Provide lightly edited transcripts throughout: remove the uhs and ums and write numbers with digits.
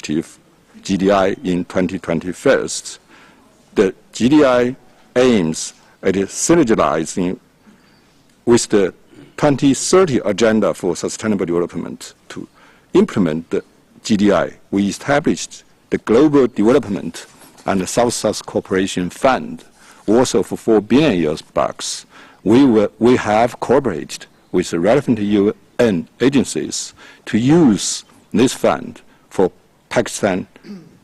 initiative, GDI, in 2021. The GDI aims at synergizing with the 2030 Agenda for Sustainable Development. To implement the GDI, we established the Global Development and South-South Cooperation Fund, also for $4 billion. We have cooperated with the relevant UN agencies to use this fund for Pakistan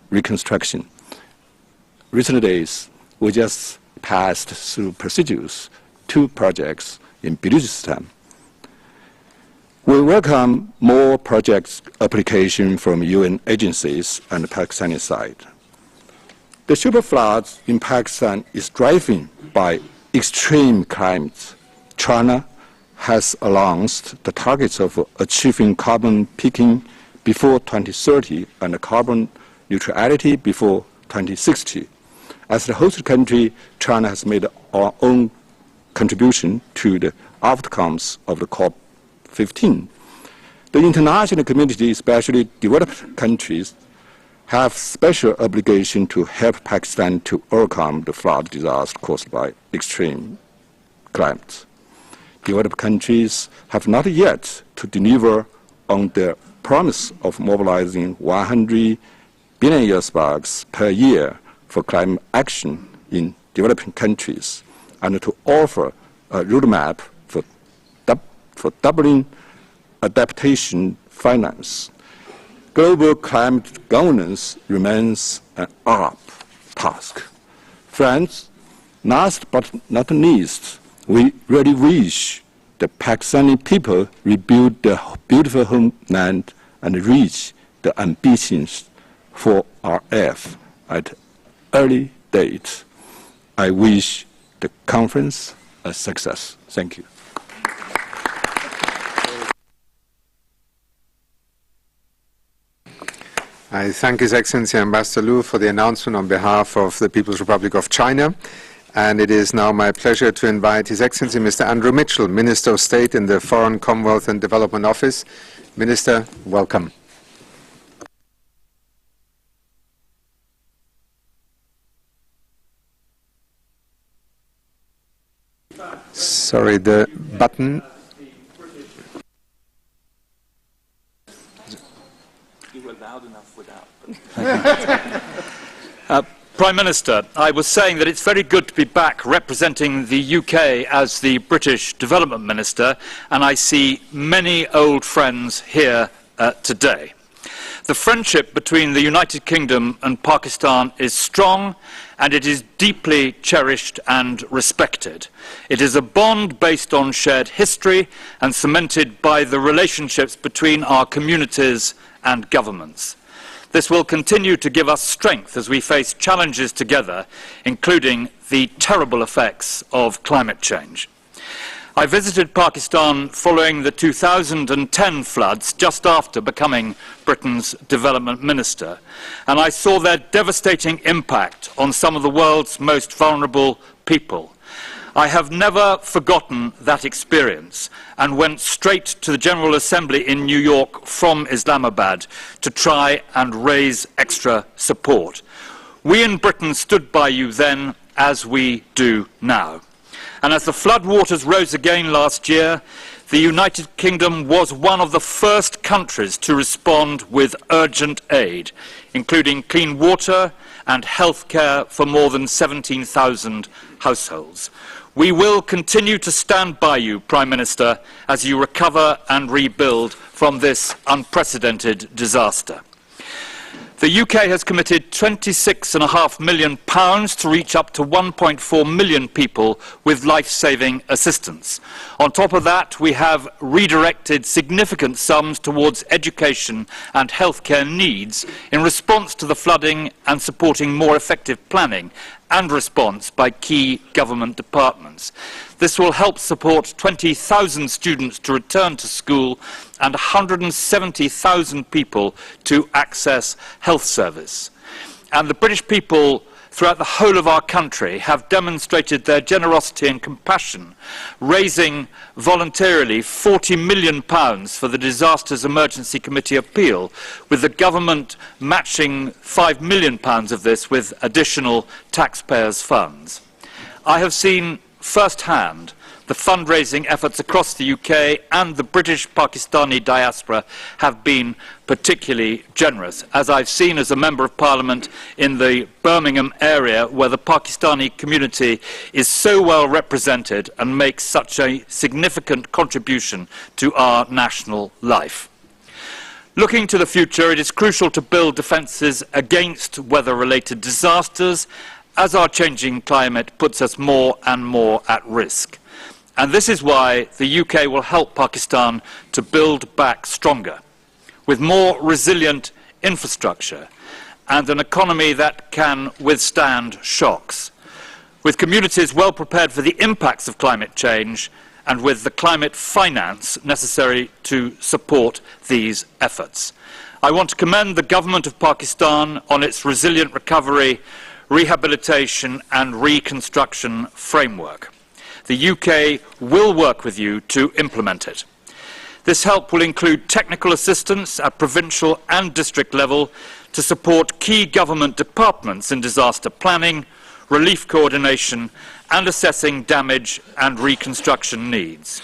reconstruction. Recent days, we just passed through procedures 2 projects in Balochistan. We welcome more project application from UN agencies and the Pakistani side. The super floods in Pakistan is driven by extreme climate. China has announced the targets of achieving carbon peaking before 2030 and carbon neutrality before 2060. As the host country, China has made our own contribution to the outcomes of the COP15. The international community, especially developed countries, have special obligation to help Pakistan to overcome the flood disaster caused by extreme climate. Developed countries have not yet to deliver on their promise of mobilizing $100 billion per year for climate action in developing countries, and to offer a roadmap for doubling adaptation finance. Global climate governance remains an up task. Friends, last but not least, we really wish the Pakistani people rebuild their beautiful homeland and reach the ambitions for RF at early date. I wish the conference a success. Thank you. I thank His Excellency Ambassador Liu for the announcement on behalf of the People's Republic of China. And it is now my pleasure to invite His Excellency Mr. Andrew Mitchell, Minister of State in the Foreign, Commonwealth and Development Office. Minister, welcome. Sorry, the button. You were loud enough without. Prime Minister, I was saying that it's very good to be back representing the UK as the British Development Minister, and I see many old friends here today. The friendship between the United Kingdom and Pakistan is strong, and it is deeply cherished and respected. It is a bond based on shared history and cemented by the relationships between our communities and governments. This will continue to give us strength as we face challenges together, including the terrible effects of climate change. I visited Pakistan following the 2010 floods, just after becoming Britain's Development Minister, and I saw their devastating impact on some of the world's most vulnerable people. I have never forgotten that experience and went straight to the General Assembly in New York from Islamabad to try and raise extra support. We in Britain stood by you then, as we do now. And as the floodwaters rose again last year, the United Kingdom was one of the first countries to respond with urgent aid, including clean water and health care for more than 17,000 households. We will continue to stand by you, Prime Minister, as you recover and rebuild from this unprecedented disaster. The UK has committed £26.5 million to reach up to 1.4 million people with life-saving assistance. On top of that, we have redirected significant sums towards education and healthcare needs in response to the flooding and supporting more effective planning and response by key government departments. This will help support 20,000 students to return to school and 170,000 people to access health service. And the British people throughout the whole of our country have demonstrated their generosity and compassion, raising voluntarily £40 million for the Disasters Emergency Committee appeal, with the government matching £5 million of this with additional taxpayers' funds. I have seen firsthand the fundraising efforts across the UK and the British Pakistani diaspora have been particularly generous, as I've seen as a Member of Parliament in the Birmingham area, where the Pakistani community is so well represented and makes such a significant contribution to our national life. Looking to the future, it is crucial to build defences against weather-related disasters, as our changing climate puts us more and more at risk. And this is why the UK will help Pakistan to build back stronger, with more resilient infrastructure and an economy that can withstand shocks, with communities well prepared for the impacts of climate change and with the climate finance necessary to support these efforts. I want to commend the government of Pakistan on its resilient recovery, rehabilitation and reconstruction framework. The UK will work with you to implement it. This help will include technical assistance at provincial and district level to support key government departments in disaster planning, relief coordination and assessing damage and reconstruction needs.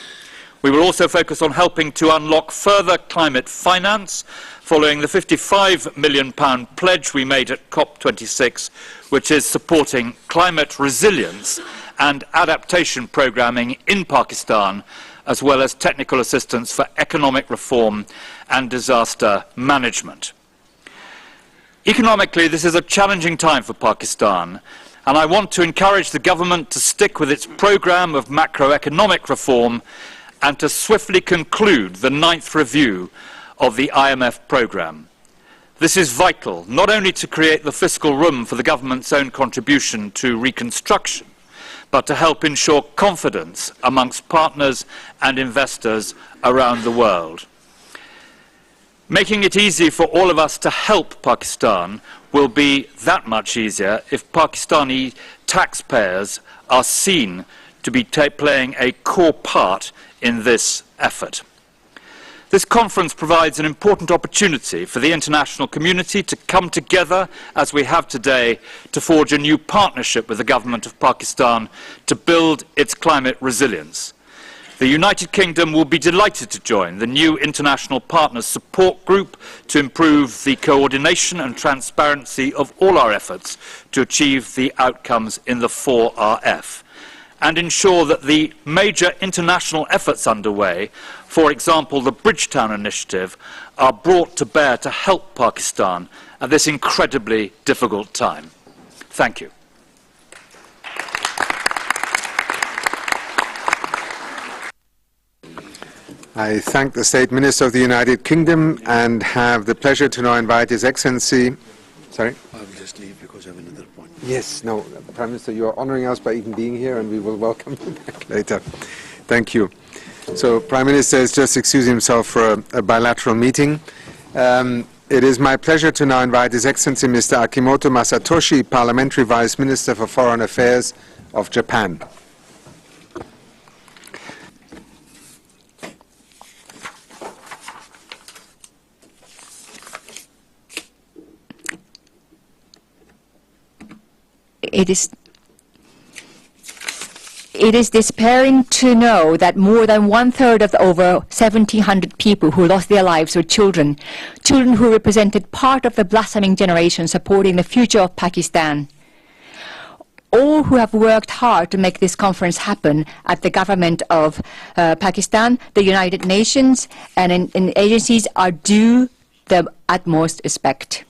We will also focus on helping to unlock further climate finance following the £55 million pledge we made at COP26, which is supporting climate resilience and adaptation programming in Pakistan, as well as technical assistance for economic reform and disaster management. Economically, this is a challenging time for Pakistan, and I want to encourage the government to stick with its programme of macroeconomic reform and to swiftly conclude the 9th review of the IMF programme. This is vital, not only to create the fiscal room for the government's own contribution to reconstruction, but to help ensure confidence amongst partners and investors around the world. Making it easy for all of us to help Pakistan will be that much easier if Pakistani taxpayers are seen to be playing a core part in this effort. This conference provides an important opportunity for the international community to come together, as we have today, to forge a new partnership with the government of Pakistan to build its climate resilience. The United Kingdom will be delighted to join the new International Partners Support Group to improve the coordination and transparency of all our efforts to achieve the outcomes in the 4RF, and ensure that the major international efforts underway, for example the Bridgetown Initiative, are brought to bear to help Pakistan at this incredibly difficult time. Thank you. I thank the State Minister of the United Kingdom and have the pleasure to now invite His Excellency. Sorry? I will just leave because I have another point. Yes, no, Prime Minister, you are honoring us by even being here, and we will welcome you back later. Thank you. So, Prime Minister has just excused himself for a bilateral meeting. It is my pleasure to now invite His Excellency Mr. Akimoto Masatoshi, Parliamentary Vice Minister for Foreign Affairs of Japan. It is despairing to know that more than 1/3 of the over 1,700 people who lost their lives were children who represented part of the blossoming generation supporting the future of Pakistan. All who have worked hard to make this conference happen at the government of Pakistan, the United Nations, and in agencies are due the utmost respect.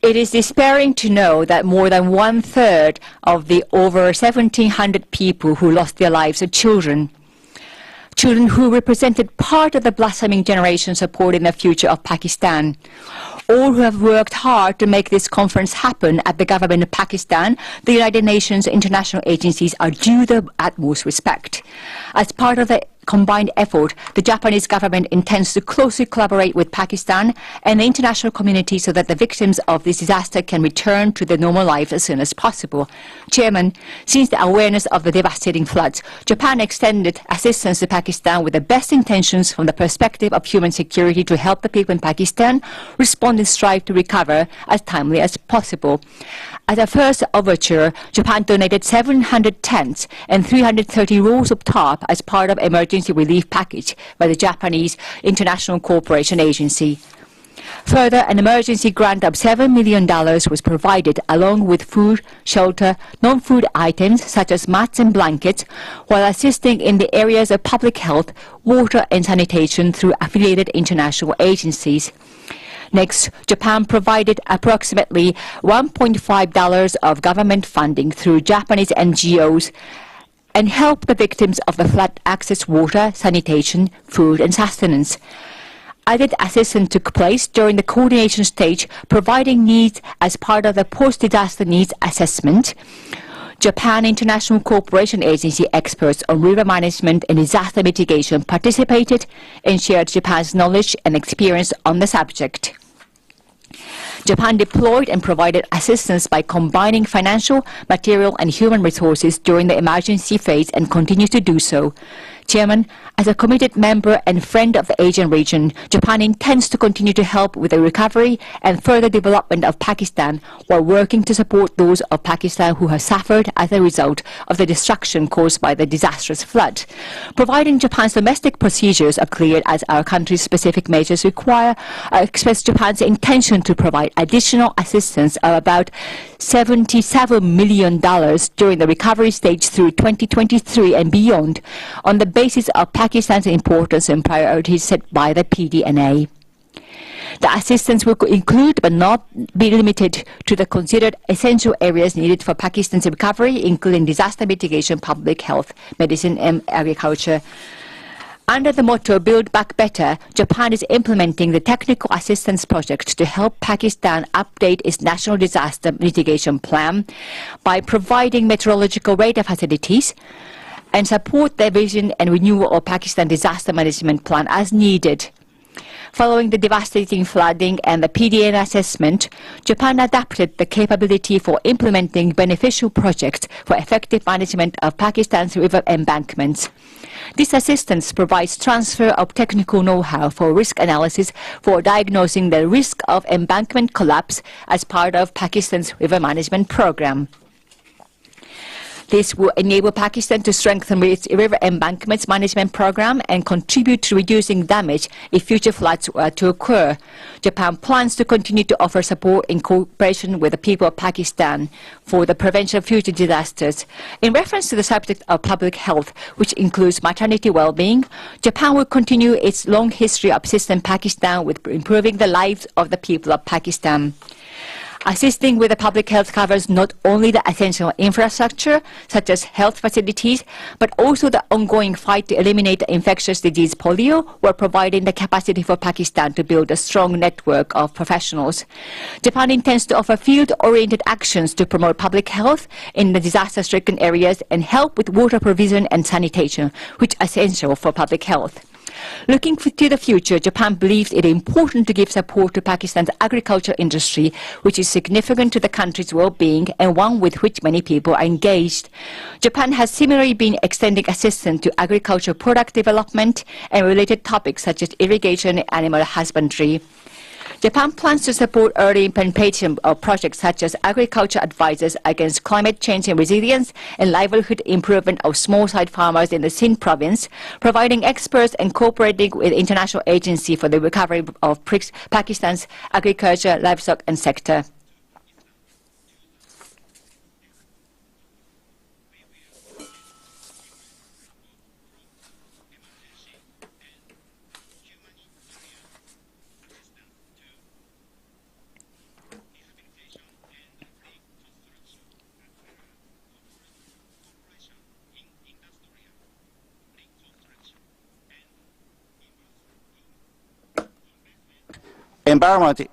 It is despairing to know that more than 1/3 of the over 1,700 people who lost their lives are children who represented part of the blossoming generation supporting the future of Pakistan. All who have worked hard to make this conference happen at the government of Pakistan, the United Nations, international agencies are due the utmost respect. As part of the combined effort, the Japanese government intends to closely collaborate with Pakistan and the international community so that the victims of this disaster can return to their normal lives as soon as possible. Chairman, since the awareness of the devastating floods, Japan extended assistance to Pakistan with the best intentions from the perspective of human security to help the people in Pakistan respond and strive to recover as timely as possible. As a first overture, Japan donated 700 tents and 330 rolls of tarp as part of emergency relief package by the Japanese International Cooperation Agency. Further, an emergency grant of $7 million was provided along with food, shelter, non-food items such as mats and blankets, while assisting in the areas of public health, water and sanitation through affiliated international agencies. Next, Japan provided approximately $1.5 of government funding through Japanese NGOs and helped the victims of the flood access water, sanitation, food and sustenance. Added assistance took place during the coordination stage, providing needs as part of the post-disaster needs assessment. Japan International Cooperation Agency experts on river management and disaster mitigation participated and shared Japan's knowledge and experience on the subject. Japan deployed and provided assistance by combining financial, material and human resources during the emergency phase and continues to do so. Chairman, as a committed member and friend of the Asian region, Japan intends to continue to help with the recovery and further development of Pakistan while working to support those of Pakistan who have suffered as a result of the destruction caused by the disastrous flood. Providing Japan's domestic procedures are cleared as our country's specific measures require, I express Japan's intention to provide additional assistance of about $77 million during the recovery stage through 2023 and beyond on the basis of Pakistan's importance and priorities set by the PDNA. The assistance will include but not be limited to the considered essential areas needed for Pakistan's recovery, including disaster mitigation, public health, medicine and agriculture. Under the motto Build Back Better, Japan is implementing the technical assistance project to help Pakistan update its national disaster mitigation plan by providing meteorological radar facilities, and support the revision and renewal of Pakistan disaster management plan as needed. Following the devastating flooding and the PDN assessment, Japan adapted the capability for implementing beneficial projects for effective management of Pakistan's river embankments. This assistance provides transfer of technical know-how for risk analysis for diagnosing the risk of embankment collapse as part of Pakistan's river management program. This will enable Pakistan to strengthen its river embankments management program and contribute to reducing damage if future floods were to occur. Japan plans to continue to offer support in cooperation with the people of Pakistan for the prevention of future disasters. In reference to the subject of public health, which includes maternity well-being, Japan will continue its long history of assisting Pakistan with improving the lives of the people of Pakistan. Assisting with the public health covers not only the essential infrastructure, such as health facilities, but also the ongoing fight to eliminate the infectious disease polio, while providing the capacity for Pakistan to build a strong network of professionals. Japan intends to offer field-oriented actions to promote public health in the disaster-stricken areas and help with water provision and sanitation, which are essential for public health. Looking to the future, Japan believes it is important to give support to Pakistan's agriculture industry, which is significant to the country's well-being and one with which many people are engaged. Japan has similarly been extending assistance to agriculture product development and related topics such as irrigation and animal husbandry. Japan plans to support early implementation of projects such as agriculture advisors against climate change and resilience and livelihood improvement of small-sized farmers in the Sindh province, providing experts and cooperating with international agencies for the recovery of Pakistan's agriculture, livestock and sector. Environment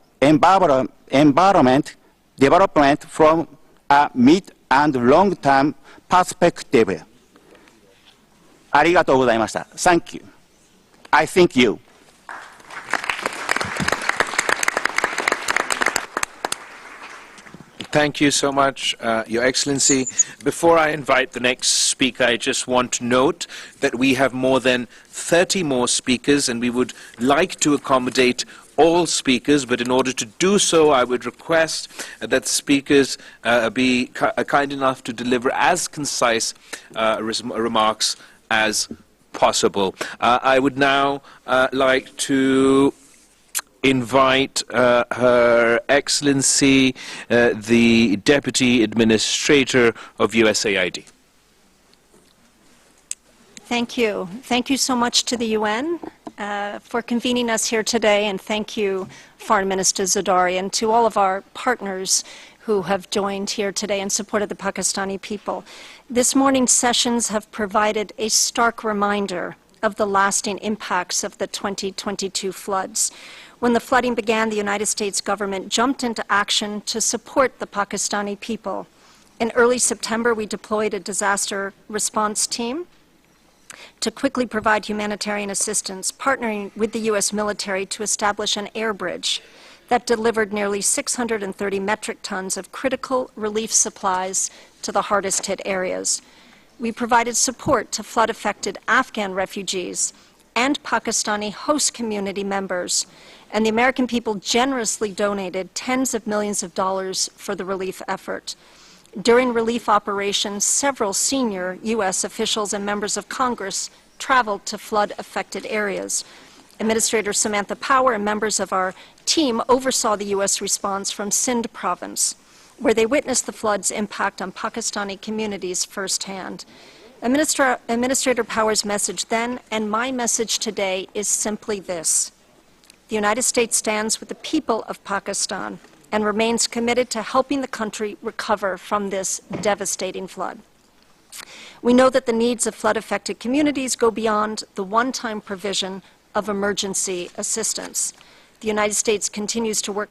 development from a mid- and long-term perspective. ありがとうございました。Thank you. I thank you. Thank you so much, Your Excellency. Before I invite the next speaker, I just want to note that we have more than 30 more speakers, and we would like to accommodate all speakers, but in order to do so, I would request that speakers be kind enough to deliver as concise remarks as possible. I would now like to invite Her Excellency, the Deputy Administrator of USAID. Thank you. Thank you so much to the UN for convening us here today, and thank you, Foreign Minister Zardari, and to all of our partners who have joined here today in support of the Pakistani people. This morning's sessions have provided a stark reminder of the lasting impacts of the 2022 floods. When the flooding began, the United States government jumped into action to support the Pakistani people. In early September, we deployed a disaster response team to quickly provide humanitarian assistance, partnering with the U.S. military to establish an air bridge that delivered nearly 630 metric tons of critical relief supplies to the hardest-hit areas. We provided support to flood-affected Afghan refugees and Pakistani host community members, and the American people generously donated tens of millions of dollars for the relief effort. During relief operations, several senior U.S. officials and members of Congress traveled to flood-affected areas. Administrator Samantha Power and members of our team oversaw the U.S. response from Sindh province, where they witnessed the flood's impact on Pakistani communities firsthand. Administrator Power's message then, and my message today, is simply this. The United States stands with the people of Pakistan and remains committed to helping the country recover from this devastating flood. We know that the needs of flood-affected communities go beyond the one-time provision of emergency assistance. The United States continues to work